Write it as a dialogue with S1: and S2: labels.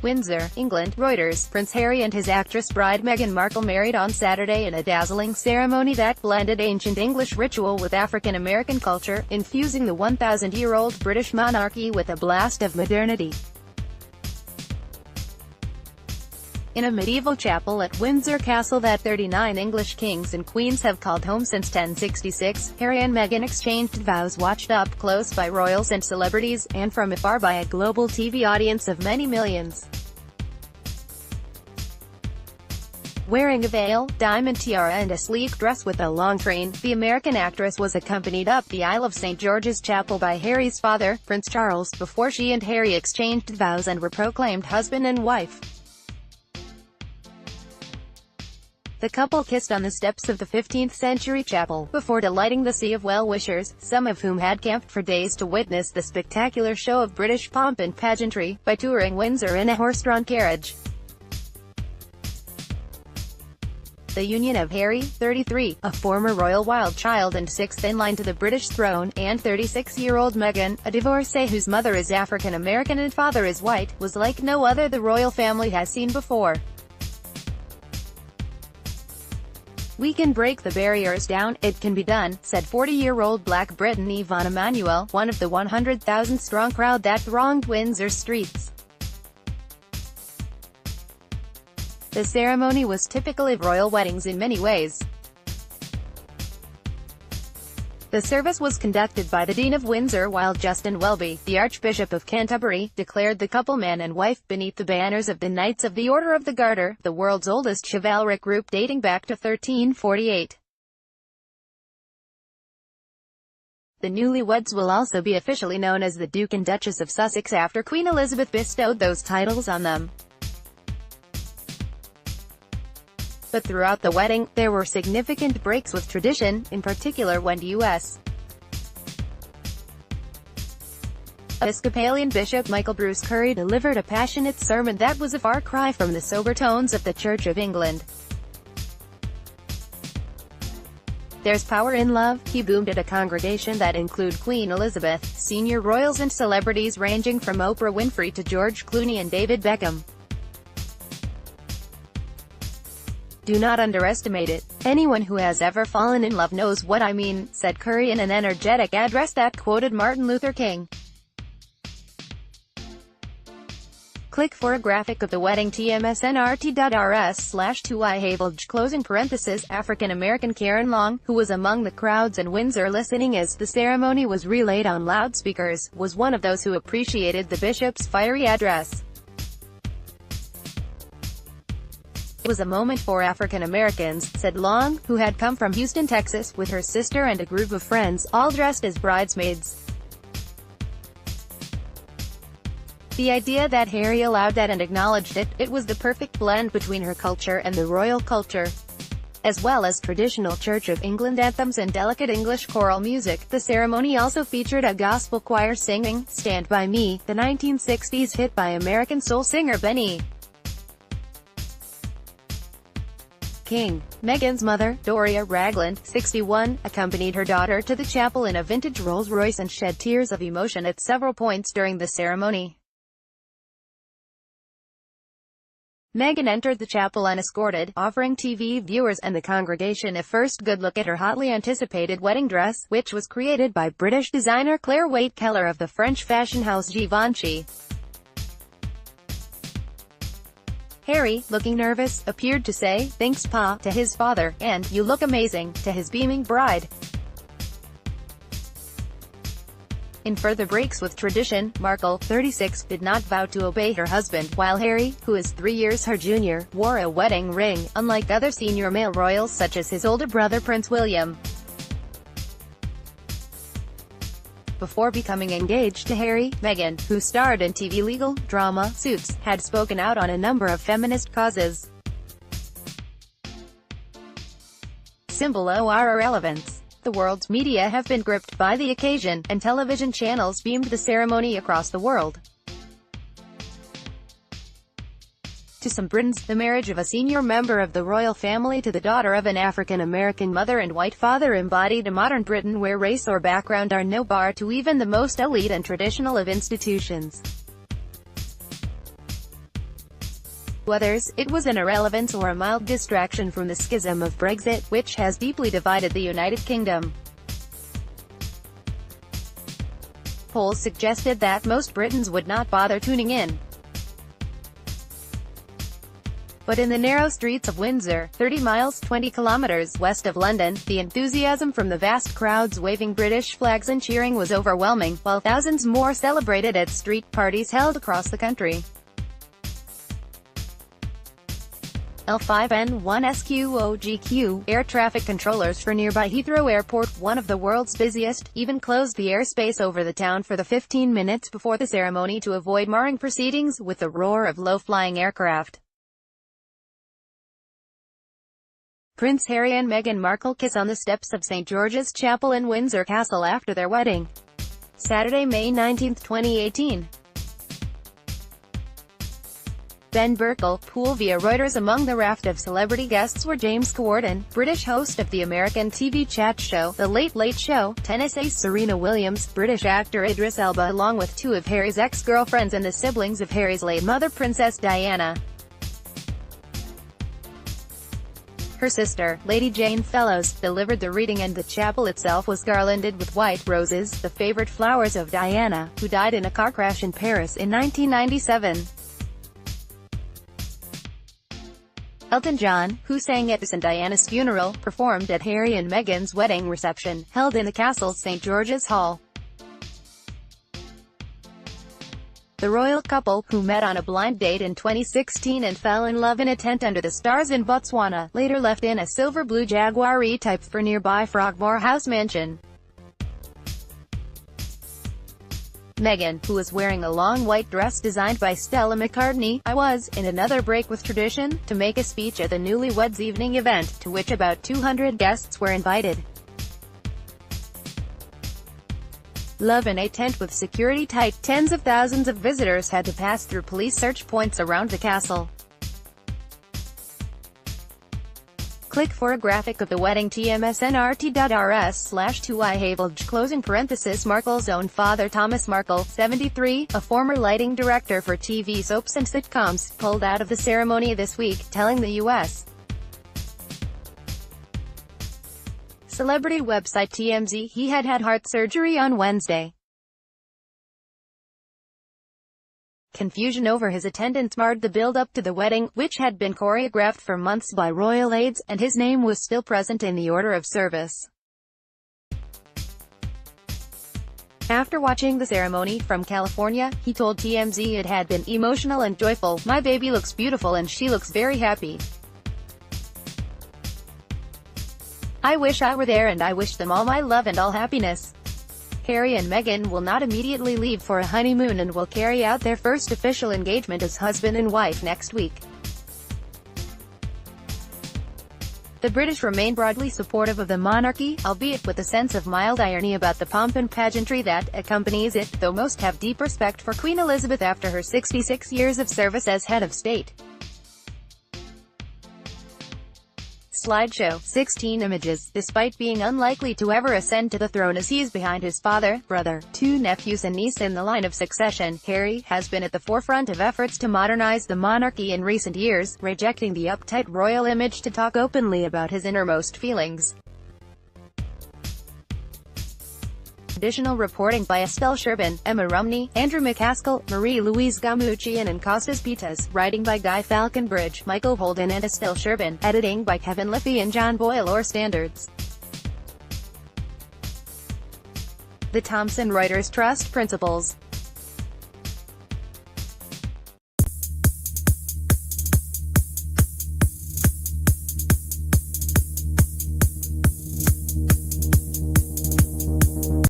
S1: Windsor, England. Reuters. Prince Harry and his actress bride Meghan Markle married on Saturday in a dazzling ceremony that blended ancient English ritual with African-American culture, infusing the 1,000-year-old British monarchy with a blast of modernity. In a medieval chapel at Windsor Castle that 39 English kings and queens have called home since 1066, Harry and Meghan exchanged vows watched up close by royals and celebrities, and from afar by a global TV audience of many millions. Wearing a veil, diamond tiara and a sleek dress with a long train, the American actress was accompanied up the aisle of St. George's Chapel by Harry's father, Prince Charles, before she and Harry exchanged vows and were proclaimed husband and wife. The couple kissed on the steps of the 15th-century chapel, before delighting the sea of well-wishers, some of whom had camped for days to witness the spectacular show of British pomp and pageantry, by touring Windsor in a horse-drawn carriage. The union of Harry, 33, a former royal wild child and sixth in line to the British throne, and 36-year-old Meghan, a divorcee whose mother is African-American and father is white, was like no other the royal family has seen before. "We can break the barriers down, it can be done," said 40-year-old Black Briton Yvonne Emanuel, one of the 100,000-strong crowd that thronged Windsor streets. The ceremony was typical of royal weddings in many ways. The service was conducted by the Dean of Windsor, while Justin Welby, the Archbishop of Canterbury, declared the couple man and wife beneath the banners of the Knights of the Order of the Garter, the world's oldest chivalric group dating back to 1348. The newlyweds will also be officially known as the Duke and Duchess of Sussex after Queen Elizabeth bestowed those titles on them. But throughout the wedding, there were significant breaks with tradition, in particular when U.S. Episcopalian Bishop Michael Bruce Curry delivered a passionate sermon that was a far cry from the sober tones of the Church of England. "There's power in love," he boomed at a congregation that included Queen Elizabeth, senior royals and celebrities ranging from Oprah Winfrey to George Clooney and David Beckham. "Do not underestimate it. Anyone who has ever fallen in love knows what I mean," said Curry in an energetic address that quoted Martin Luther King. Click for a graphic of the wedding. tmsnrt.rs/2ihavelge closing parenthesis. African-American Karen Long, who was among the crowds in Windsor listening as the ceremony was relayed on loudspeakers, was one of those who appreciated the bishop's fiery address. "It was a moment for African Americans," said Long, who had come from Houston, Texas, with her sister and a group of friends, all dressed as bridesmaids. The idea that Harry allowed that and acknowledged it, it was the perfect blend between her culture and the royal culture. As well as traditional Church of England anthems and delicate English choral music, the ceremony also featured a gospel choir singing "Stand By Me," the 1960s hit by American soul singer Benny King. Meghan's mother, Doria Ragland, 61, accompanied her daughter to the chapel in a vintage Rolls-Royce and shed tears of emotion at several points during the ceremony. Meghan entered the chapel unescorted, offering TV viewers and the congregation a first good look at her hotly anticipated wedding dress, which was created by British designer Claire Waite-Keller of the French fashion house Givenchy. Harry, looking nervous, appeared to say, "Thanks Pa," to his father, and "You look amazing," to his beaming bride. In further breaks with tradition, Markle, 36, did not vow to obey her husband, while Harry, who is 3 years her junior, wore a wedding ring, unlike other senior male royals such as his older brother Prince William. Before becoming engaged to Harry, Meghan, who starred in TV legal drama Suits, had spoken out on a number of feminist causes. Symbol or irrelevance. The world's media have been gripped by the occasion, and television channels beamed the ceremony across the world. To some Britons, the marriage of a senior member of the royal family to the daughter of an African-American mother and white father embodied a modern Britain where race or background are no bar to even the most elite and traditional of institutions. others, it was an irrelevance or a mild distraction from the schism of Brexit, which has deeply divided the United Kingdom. Polls suggested that most Britons would not bother tuning in. But in the narrow streets of Windsor, 30 miles 20 kilometers west of London, the enthusiasm from the vast crowds waving British flags and cheering was overwhelming, while thousands more celebrated at street parties held across the country. L5N1SQOGQ, air traffic controllers for nearby Heathrow Airport, one of the world's busiest, even closed the airspace over the town for the 15 minutes before the ceremony to avoid marring proceedings with the roar of low-flying aircraft. Prince Harry and Meghan Markle kiss on the steps of St. George's Chapel in Windsor Castle after their wedding. Saturday, May 19, 2018. Ben Berkel, pool via Reuters. Among the raft of celebrity guests were James Corden, British host of the American TV chat show, The Late Late Show, tennis ace Serena Williams, British actor Idris Elba, along with two of Harry's ex-girlfriends and the siblings of Harry's late mother, Princess Diana. Her sister, Lady Jane Fellows, delivered the reading, and the chapel itself was garlanded with white roses, the favorite flowers of Diana, who died in a car crash in Paris in 1997. Elton John, who sang at Diana's funeral, performed at Harry and Meghan's wedding reception, held in the castle's St. George's Hall. The royal couple, who met on a blind date in 2016 and fell in love in a tent under the stars in Botswana, later left in a silver-blue Jaguar E-Type for nearby Frogmore House mansion. Meghan, who was wearing a long white dress designed by Stella McCartney, was, in another break with tradition, to make a speech at the newlyweds' evening event, to which about 200 guests were invited. Love in a tent with security tight. Tens of thousands of visitors had to pass through police search points around the castle. Click for a graphic of the wedding. tmsnrt.rs/2ihavelge closing parenthesis. Markle's own father, Thomas Markle, 73, a former lighting director for TV soaps and sitcoms, pulled out of the ceremony this week, telling the U.S. celebrity website TMZ he had had heart surgery on Wednesday. Confusion over his attendance marred the build-up to the wedding, which had been choreographed for months by royal aides, and his name was still present in the order of service. After watching the ceremony from California, he told TMZ it had been emotional and joyful. "My baby looks beautiful and she looks very happy. I wish I were there and I wish them all my love and all happiness." Harry and Meghan will not immediately leave for a honeymoon and will carry out their first official engagement as husband and wife next week. The British remain broadly supportive of the monarchy, albeit with a sense of mild irony about the pomp and pageantry that accompanies it, though most have deep respect for Queen Elizabeth after her 66 years of service as head of state. Slideshow, 16 images. Despite being unlikely to ever ascend to the throne as he is behind his father, brother, two nephews and niece in the line of succession, Harry has been at the forefront of efforts to modernize the monarchy in recent years, rejecting the uptight royal image to talk openly about his innermost feelings. Additional reporting by Estelle Sherbin, Emma Rumney, Andrew McCaskill, Marie-Louise Gamuccian and Costas Pitas, writing by Guy Falconbridge, Michael Holden and Estelle Sherbin, editing by Kevin Liffey and John Boyle or Standards. The Thomson Reuters Trust Principles.